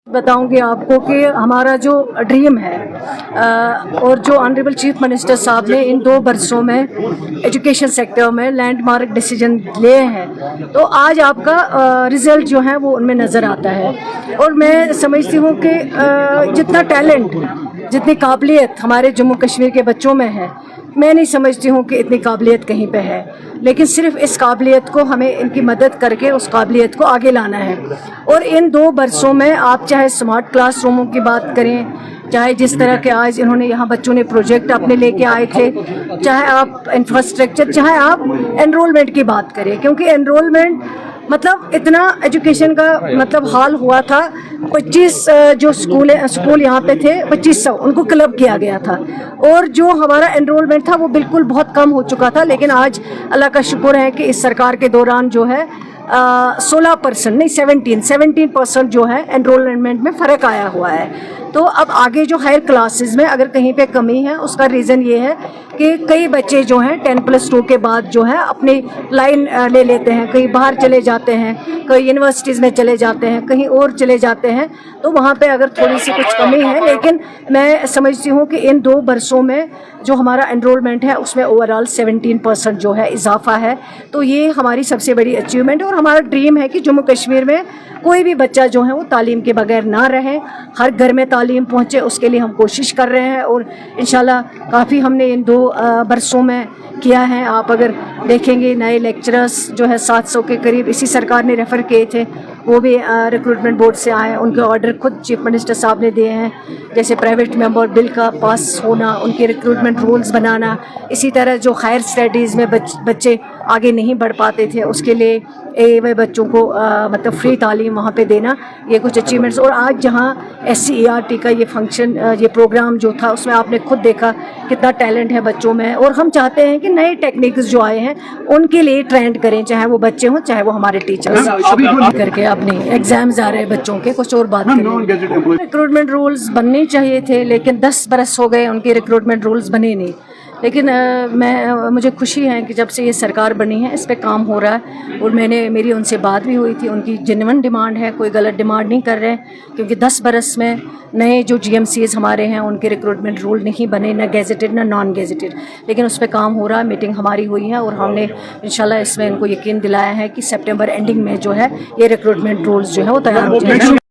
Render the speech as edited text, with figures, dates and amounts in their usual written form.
बताऊंगी आपको कि हमारा जो ड्रीम है और जो ऑनरेबल चीफ मिनिस्टर साहब ने इन 2 बरसों में एजुकेशन सेक्टर में लैंडमार्क डिसीजन लिए हैं, तो आज आपका रिजल्ट जो है वो उनमें नज़र आता है। और मैं समझती हूँ कि जितना टैलेंट, जितनी काबिलियत हमारे जम्मू कश्मीर के बच्चों में है, मैं नहीं समझती हूँ कि इतनी काबिलियत कहीं पे है, लेकिन सिर्फ इस काबिलियत को हमें इनकी मदद करके उस काबिलियत को आगे लाना है। और इन 2 बरसों में आप चाहे स्मार्ट क्लासरूमों की बात करें, चाहे जिस तरह के आज इन्होंने यहाँ बच्चों ने प्रोजेक्ट अपने लेके आए थे, चाहे आप इंफ्रास्ट्रक्चर, चाहे आप एनरोलमेंट की बात करें, क्योंकि एनरोलमेंट मतलब इतना एजुकेशन का मतलब हाल हुआ था। 25 जो स्कूल यहाँ पे थे 2500 उनको क्लब किया गया था, और जो हमारा एनरोलमेंट था वो बिल्कुल बहुत कम हो चुका था। लेकिन आज अल्लाह का शुक्र है कि इस सरकार के दौरान जो है 16% नहीं 17% जो है एनरोलमेंट में फ़र्क आया हुआ है। तो अब आगे जो हायर क्लासेस में अगर कहीं पे कमी है, उसका रीज़न ये है कि कई बच्चे जो हैं 10+2 के बाद जो है अपनी लाइन ले लेते हैं, कहीं बाहर चले जाते हैं, कहीं यूनिवर्सिटीज़ में चले जाते हैं, कहीं और चले जाते हैं, तो वहाँ पे अगर थोड़ी सी कुछ कमी है। लेकिन मैं समझती हूँ कि इन 2 बरसों में जो हमारा एनरोलमेंट है उसमें ओवरऑल 17% जो है इजाफा है। तो ये हमारी सबसे बड़ी अचीवमेंट है, और हमारा ड्रीम है कि जम्मू कश्मीर में कोई भी बच्चा जो है वो तालीम के बगैर ना रहे, हर घर में तालीम पहुँचे, उसके लिए हम कोशिश कर रहे हैं। और इंशाल्लाह काफ़ी हमने इन 2 बरसों में किया है। आप अगर देखेंगे नए लेक्चरर्स जो है 700 के करीब इसी सरकार ने रेफ़र किए थे, वो भी रिक्रूटमेंट बोर्ड से आए, उनके ऑर्डर खुद चीफ मिनिस्टर साहब ने दिए हैं। जैसे प्राइवेट मेंबर बिल का पास होना, उनके रिक्रूटमेंट रूल्स बनाना, इसी तरह जो हायर स्टडीज़ में बच्चे आगे नहीं बढ़ पाते थे उसके लिए वे बच्चों को मतलब फ्री तालीम वहाँ पे देना, ये कुछ अचीवमेंट्स। और आज जहाँ SCERT का ये फंक्शन, ये प्रोग्राम जो था, उसमें आपने खुद देखा कितना टैलेंट है बच्चों में। और हम चाहते हैं कि नए टेक्निक्स जो आए हैं उनके लिए ट्रेंड करें, चाहे वो बच्चे हों चाहे वो हमारे टीचर्स। करके अपने एग्जाम्स आ रहे हैं बच्चों के, कुछ और बात करें। रिक्रूटमेंट रूल्स बनने चाहिए थे, लेकिन 10 बरस हो गए उनके रिक्रूटमेंट रूल्स बने नहीं। लेकिन मुझे खुशी है कि जब से ये सरकार बनी है इस पे काम हो रहा है, और मेरी उनसे बात भी हुई थी। उनकी जेन्युइन डिमांड है, कोई गलत डिमांड नहीं कर रहे हैं, क्योंकि 10 बरस में नए जो GMCs हमारे हैं उनके रिक्रूटमेंट रूल नहीं बने, ना गेजेटेड ना नॉन गेजेटेड, लेकिन उस पर काम हो रहा है। मीटिंग हमारी हुई है और हमने इंशाल्लाह इसमें इनको यकीन दिलाया है कि सितंबर एंडिंग में जो है ये रिक्रूटमेंट रूल्स जो है वो तैयार हो जाएंगे।